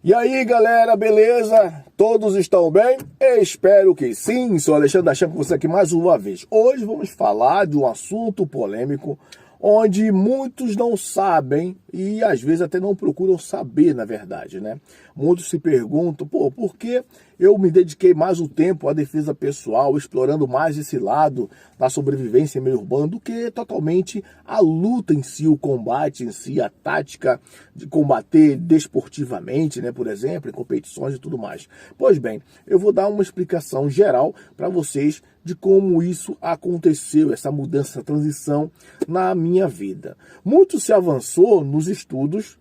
E aí, galera, beleza? Todos estão bem? Espero que sim. Sou Alexandre da Champ com você aqui mais uma vez. Hoje vamos falar de um assunto polêmico onde muitos não sabem e às vezes até não procuram saber, na verdade, né? Muitos se perguntam, por que eu me dediquei mais o tempo à defesa pessoal, explorando mais esse lado da sobrevivência em meio urbano do que totalmente a luta em si, o combate em si, a tática de combater desportivamente, né, por exemplo, em competições e tudo mais. Pois bem, eu vou dar uma explicação geral para vocês de como isso aconteceu, essa mudança, essa transição na minha vida. Muito se avançou nos estudos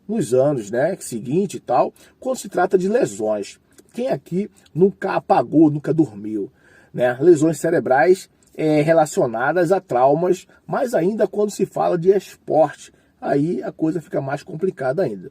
nos anos, né, seguinte e tal, quando se trata de lesões. Quem aqui nunca apagou, nunca dormiu, né? Lesões cerebrais relacionadas a traumas, mas ainda quando se fala de esporte, aí a coisa fica mais complicada ainda.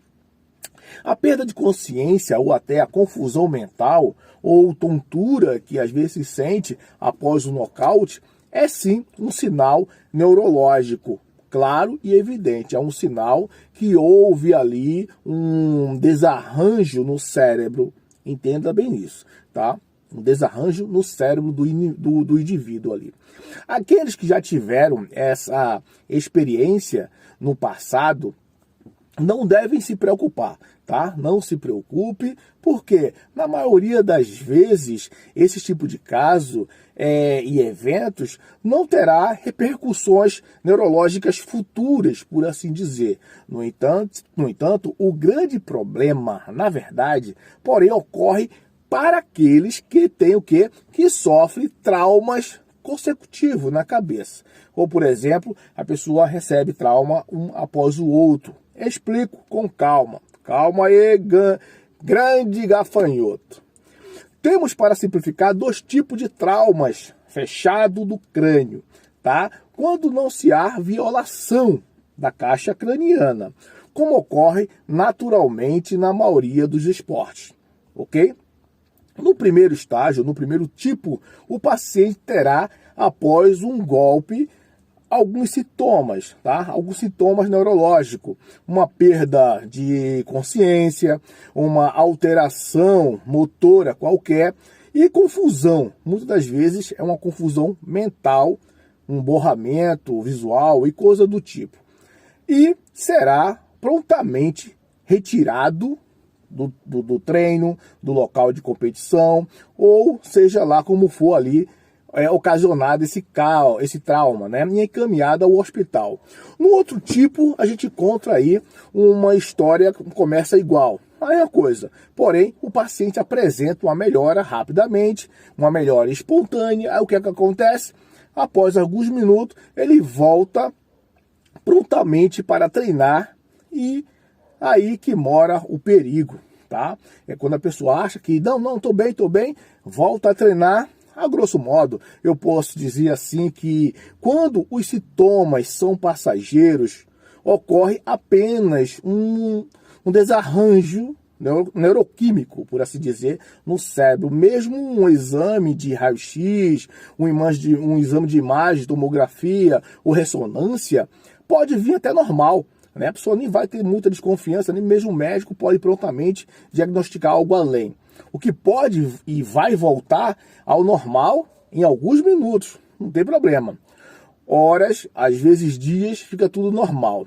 A perda de consciência ou até a confusão mental ou tontura que às vezes se sente após o nocaute é sim um sinal neurológico, claro e evidente. É um sinal que houve ali um desarranjo no cérebro. Entenda bem isso, tá? Um desarranjo no cérebro do indivíduo ali. Aqueles que já tiveram essa experiência no passado não devem se preocupar, tá? Não se preocupe, porque na maioria das vezes esse tipo de caso e eventos não terá repercussões neurológicas futuras, por assim dizer. No entanto, o grande problema, na verdade, porém, ocorre para aqueles que têm o quê? Que sofrem traumas consecutivos na cabeça. Ou, por exemplo, a pessoa recebe trauma um após o outro. Explico com calma. Calma aí, grande gafanhoto. Temos, para simplificar, dois tipos de traumas fechado do crânio, tá? Quando não se há violação da caixa craniana, como ocorre naturalmente na maioria dos esportes, ok? No primeiro estágio, no primeiro tipo, o paciente terá, após um golpe, alguns sintomas, tá? Alguns sintomas neurológicos, uma perda de consciência, uma alteração motora qualquer e confusão. Muitas das vezes é uma confusão mental, um borramento visual e coisa do tipo. E será prontamente retirado do treino, do local de competição, ou seja lá como for ali, ocasionado esse trauma, né? E encaminhado ao hospital. No outro tipo, a gente encontra aí uma história que começa igual. A mesma coisa. Porém, o paciente apresenta uma melhora rapidamente, uma melhora espontânea. Aí o que é que acontece? Após alguns minutos, ele volta prontamente para treinar e aí que mora o perigo, tá? É quando a pessoa acha que não, tô bem, volta a treinar. A grosso modo, eu posso dizer assim que quando os sintomas são passageiros, ocorre apenas um desarranjo neuroquímico, por assim dizer, no cérebro. Mesmo um exame de raio-x, um exame de imagem, tomografia ou ressonância, pode vir até normal, né? A pessoa nem vai ter muita desconfiança, nem mesmo o médico pode prontamente diagnosticar algo além. O que pode e vai voltar ao normal em alguns minutos, não tem problema. Horas, às vezes dias, fica tudo normal.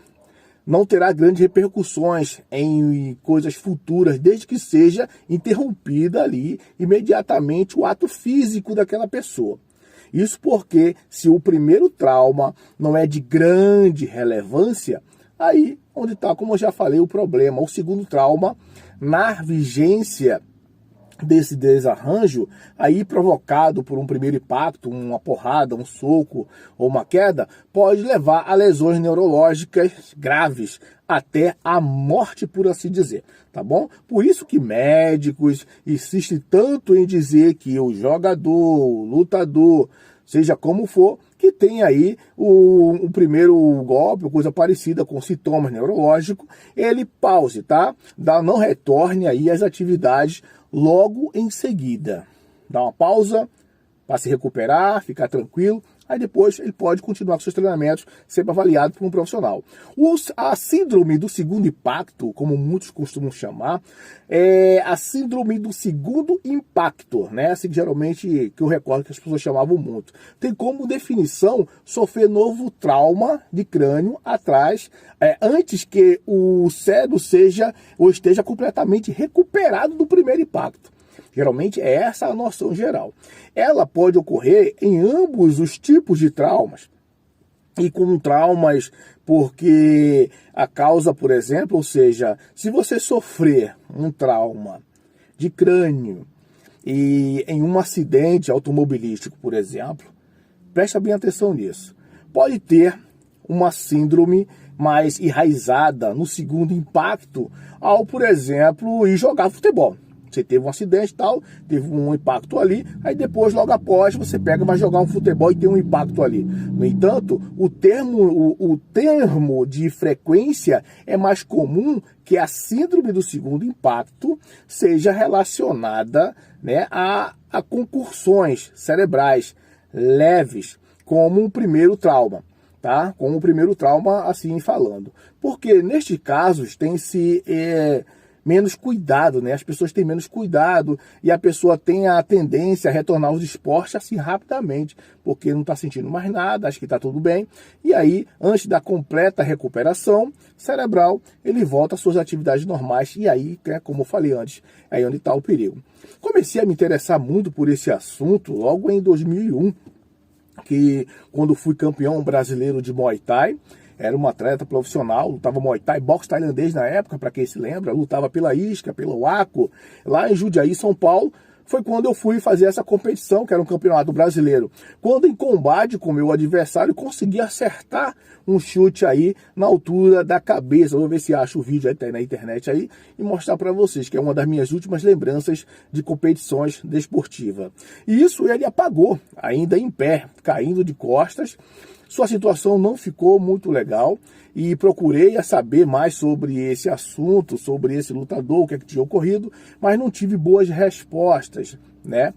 Não terá grandes repercussões em coisas futuras, desde que seja interrompida ali imediatamente o ato físico daquela pessoa. Isso porque, se o primeiro trauma não é de grande relevância, aí onde está, como eu já falei, o problema. O segundo trauma, na vigência desse desarranjo, aí provocado por um primeiro impacto, uma porrada, um soco ou uma queda, pode levar a lesões neurológicas graves, até a morte, por assim dizer, tá bom? Por isso que médicos insistem tanto em dizer que o jogador, o lutador, seja como for, que tem aí o primeiro golpe, coisa parecida com sintomas neurológicos, ele pause, tá? Não retorne aí às atividades logo em seguida. Dá uma pausa para se recuperar, ficar tranquilo, Aí depois ele pode continuar com seus treinamentos, sempre avaliado por um profissional. A síndrome do segundo impacto, como muitos costumam chamar, é a síndrome do segundo impacto, né? Assim que geralmente, que eu recordo que as pessoas chamavam muito. Tem como definição sofrer novo trauma de crânio atrás, antes que o cérebro seja ou esteja completamente recuperado do primeiro impacto. Geralmente é essa a noção geral. Ela pode ocorrer em ambos os tipos de traumas. E com traumas porque a causa, por exemplo, ou seja, se você sofrer um trauma de crânio e em um acidente automobilístico, por exemplo, presta bem atenção nisso. Pode ter uma síndrome mais enraizada no segundo impacto ao, por exemplo, ir jogar futebol. Você teve um acidente e tal, teve um impacto ali, aí depois, logo após, você pega e vai jogar um futebol e tem um impacto ali. No entanto, o termo de frequência é mais comum que a síndrome do segundo impacto seja relacionada, né, a concussões cerebrais leves, como um primeiro trauma. Tá? Como o primeiro trauma, assim falando. Porque, nestes casos, tem-se menos cuidado, né? As pessoas têm menos cuidado e a pessoa tem a tendência a retornar aos esportes assim rapidamente, porque não está sentindo mais nada, acha que está tudo bem. E aí, antes da completa recuperação cerebral, ele volta às suas atividades normais. E aí, né, como eu falei antes, é aí onde está o perigo. Comecei a me interessar muito por esse assunto logo em 2001, que quando fui campeão brasileiro de Muay Thai. Era um atleta profissional, lutava Muay Thai, boxe tailandês na época, para quem se lembra, lutava pela isca, pelo Waco, lá em Jundiaí, São Paulo. Foi quando eu fui fazer essa competição, que era um campeonato brasileiro. Quando em combate com o meu adversário, consegui acertar um chute aí na altura da cabeça. Vou ver se acho o vídeo aí na internet aí e mostrar para vocês, que é uma das minhas últimas lembranças de competições desportivas. E isso ele apagou, ainda em pé, caindo de costas. Sua situação não ficou muito legal e procurei saber mais sobre esse assunto, sobre esse lutador, o que é que tinha ocorrido, mas não tive boas respostas, né?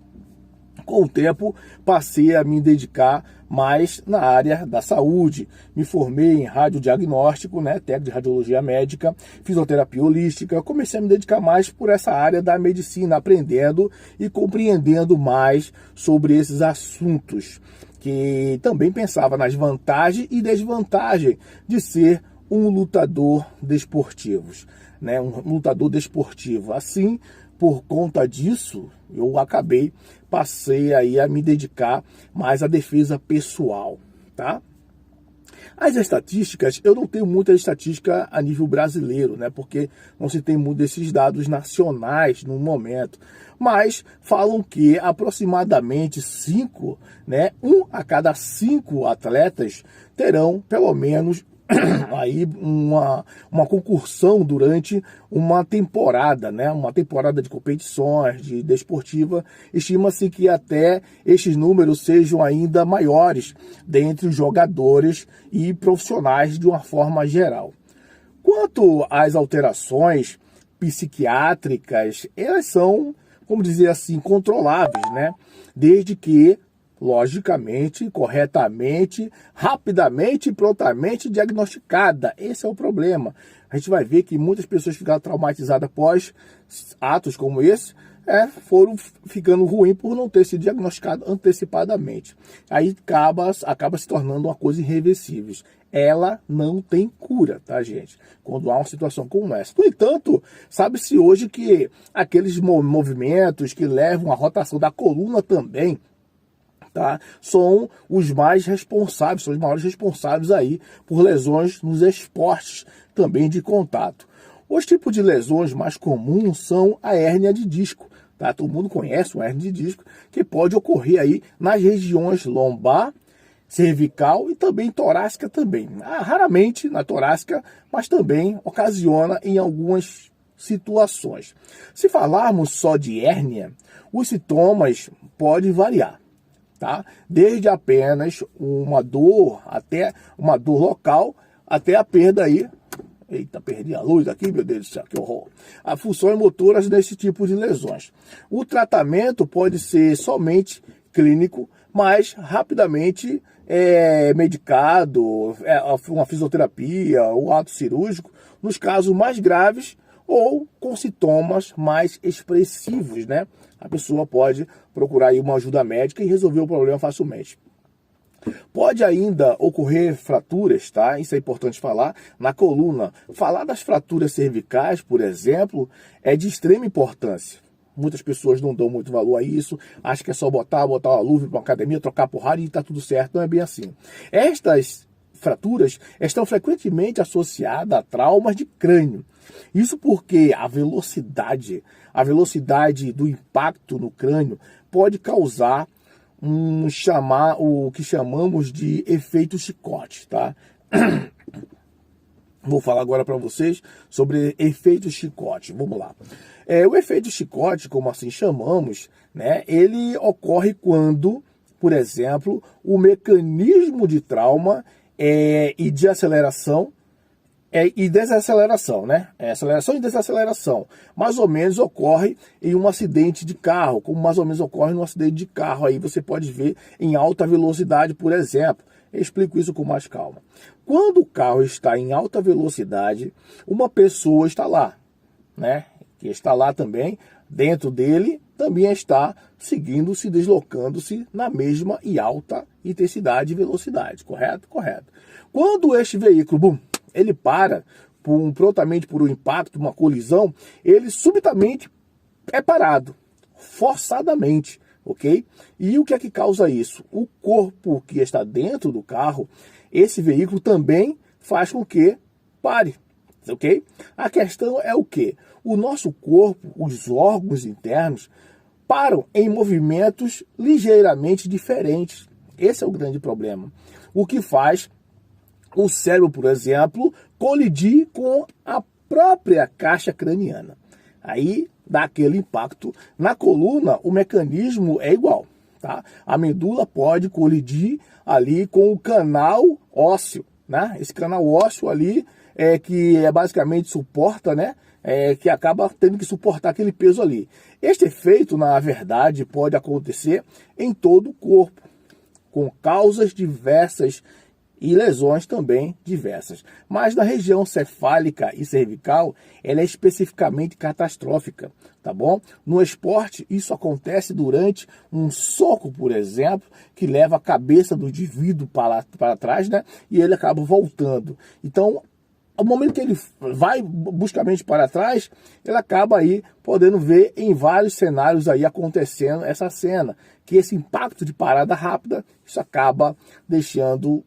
Com o tempo, passei a me dedicar mais na área da saúde. Me formei em radiodiagnóstico, né, técnico de radiologia médica, fisioterapia holística. Comecei a me dedicar mais por essa área da medicina, aprendendo e compreendendo mais sobre esses assuntos, que também pensava nas vantagens e desvantagens de ser um lutador desportivo, né? Um lutador desportivo. Assim, por conta disso, eu passei aí a me dedicar mais à defesa pessoal, tá? As estatísticas, eu não tenho muita estatística a nível brasileiro, né? Porque não se tem muito desses dados nacionais no momento. Mas falam que aproximadamente 5, né? 1 a cada 5 atletas terão pelo menos aí uma concussão durante uma temporada, né? Uma temporada de competições, de desportiva. Estima-se que até estes números sejam ainda maiores dentre os jogadores e profissionais de uma forma geral. Quanto às alterações psiquiátricas, elas são, como dizer assim, controláveis, né? Desde que logicamente, corretamente, rapidamente e prontamente diagnosticada. Esse é o problema. A gente vai ver que muitas pessoas ficaram traumatizadas após atos como esse, foram ficando ruim por não ter sido diagnosticado antecipadamente. Aí acaba se tornando uma coisa irreversível. Ela não tem cura, tá, gente? Quando há uma situação como essa. No entanto, sabe-se hoje que aqueles movimentos que levam à rotação da coluna também, tá, são os mais responsáveis, são os maiores responsáveis aí por lesões nos esportes também de contato. Os tipos de lesões mais comuns são a hérnia de disco, tá? Todo mundo conhece uma hérnia de disco, que pode ocorrer aí nas regiões lombar, cervical e também torácica também. Raramente na torácica, mas também ocasiona em algumas situações. Se falarmos só de hérnia, os sintomas podem variar, tá? Desde apenas uma dor, até uma dor local, até a perda aí. Eita, perdi a luz aqui, meu Deus do céu, que horror. As funções motoras desse tipo de lesões. O tratamento pode ser somente clínico, mas rapidamente é medicado, uma fisioterapia, ou ato cirúrgico, nos casos mais graves ou com sintomas mais expressivos, né? A pessoa pode procurar aí uma ajuda médica e resolver o problema facilmente. Pode ainda ocorrer fraturas, tá? Isso é importante falar, na coluna. Falar das fraturas cervicais, por exemplo, é de extrema importância. Muitas pessoas não dão muito valor a isso, acham que é só botar uma luva para uma academia, trocar porrada e está tudo certo. Não é bem assim. Estas fraturas estão frequentemente associadas a traumas de crânio. Isso porque a velocidade do impacto no crânio pode causar o que chamamos de efeito chicote, tá? Vou falar agora para vocês sobre efeito chicote. Vamos lá. O efeito chicote, como assim chamamos, né? Ele ocorre quando, por exemplo, o mecanismo de trauma e de aceleração e desaceleração, né? Aceleração e desaceleração. Mais ou menos ocorre em um acidente de carro, como mais ou menos ocorre num acidente de carro. Aí você pode ver em alta velocidade, por exemplo. Eu explico isso com mais calma. Quando o carro está em alta velocidade, uma pessoa está lá, né? Que está lá também, dentro dele, também está seguindo-se, deslocando-se na mesma e alta intensidade e velocidade, correto? Correto. Quando este veículo, ele para prontamente por um impacto, uma colisão, ele subitamente é parado, forçadamente, ok? E o que é que causa isso? O corpo que está dentro do carro, esse veículo também faz com que pare, ok? A questão é o quê? O nosso corpo, os órgãos internos, param em movimentos ligeiramente diferentes. Esse é o grande problema. O que faz o cérebro, por exemplo, colidir com a própria caixa craniana. Aí dá aquele impacto. Na coluna, o mecanismo é igual, tá? A medula pode colidir ali com o canal ósseo, né? Esse canal ósseo ali que basicamente suporta, né? Que acaba tendo que suportar aquele peso ali. Este efeito, na verdade, pode acontecer em todo o corpo, com causas diversas e lesões também diversas. Mas na região cefálica e cervical, ela é especificamente catastrófica, tá bom? No esporte, isso acontece durante um soco, por exemplo, que leva a cabeça do indivíduo para trás, né? E ele acaba voltando. Então, ao momento que ele vai bruscamente para trás, ele acaba aí podendo ver em vários cenários aí acontecendo essa cena, que esse impacto de parada rápida, isso acaba deixando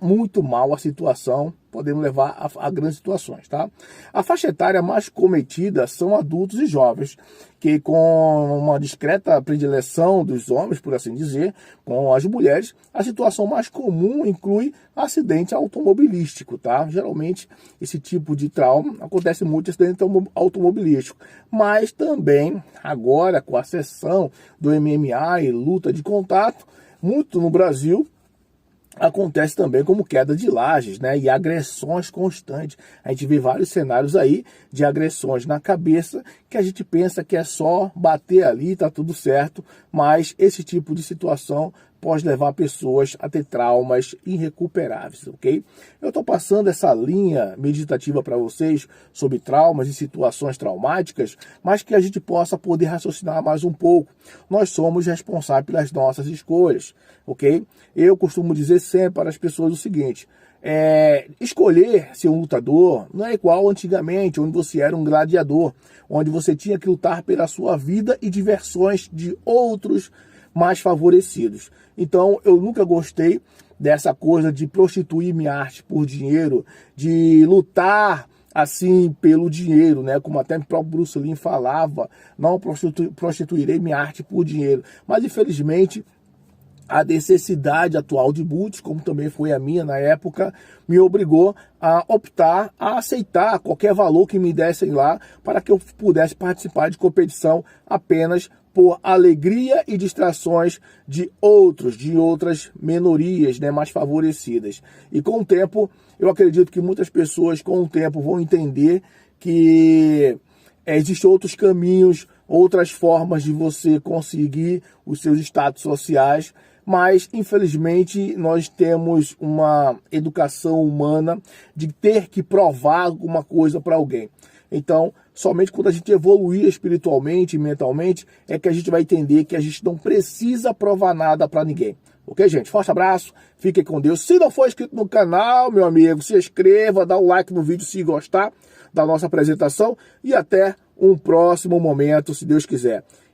muito mal a situação, podemos levar a grandes situações, tá? A faixa etária mais cometida são adultos e jovens, que com uma discreta predileção dos homens, por assim dizer, com as mulheres, a situação mais comum inclui acidente automobilístico, tá? Geralmente, esse tipo de trauma acontece muito em acidente automobilístico, mas também, agora, com a seção do MMA e luta de contato, muito no Brasil, acontece também como queda de lajes, né? E agressões constantes. A gente vê vários cenários aí de agressões na cabeça que a gente pensa que é só bater ali, tá tudo certo, mas esse tipo de situação pode levar pessoas a ter traumas irrecuperáveis, ok? Eu estou passando essa linha meditativa para vocês sobre traumas e situações traumáticas, mas que a gente possa poder raciocinar mais um pouco. Nós somos responsáveis pelas nossas escolhas, ok? Eu costumo dizer sempre para as pessoas o seguinte: escolher ser um lutador não é igual antigamente, onde você era um gladiador, onde você tinha que lutar pela sua vida e diversões de outros mais favorecidos. Então, eu nunca gostei dessa coisa de prostituir minha arte por dinheiro, de lutar assim pelo dinheiro, né? Como até o próprio Bruce Lee falava, não prostituirei minha arte por dinheiro. Mas, infelizmente, a necessidade atual de muitos, como também foi a minha na época, me obrigou a optar, a aceitar qualquer valor que me dessem lá para que eu pudesse participar de competição apenas por alegria e distrações de outras minorias, né, mais favorecidas. E com o tempo, eu acredito que muitas pessoas com o tempo vão entender que existem outros caminhos, outras formas de você conseguir os seus status sociais, mas infelizmente nós temos uma educação humana de ter que provar alguma coisa para alguém. Então, somente quando a gente evoluir espiritualmente e mentalmente é que a gente vai entender que a gente não precisa provar nada para ninguém. Ok, gente? Forte abraço, fiquem com Deus. Se não for inscrito no canal, meu amigo, se inscreva, dá um like no vídeo se gostar da nossa apresentação e até um próximo momento, se Deus quiser.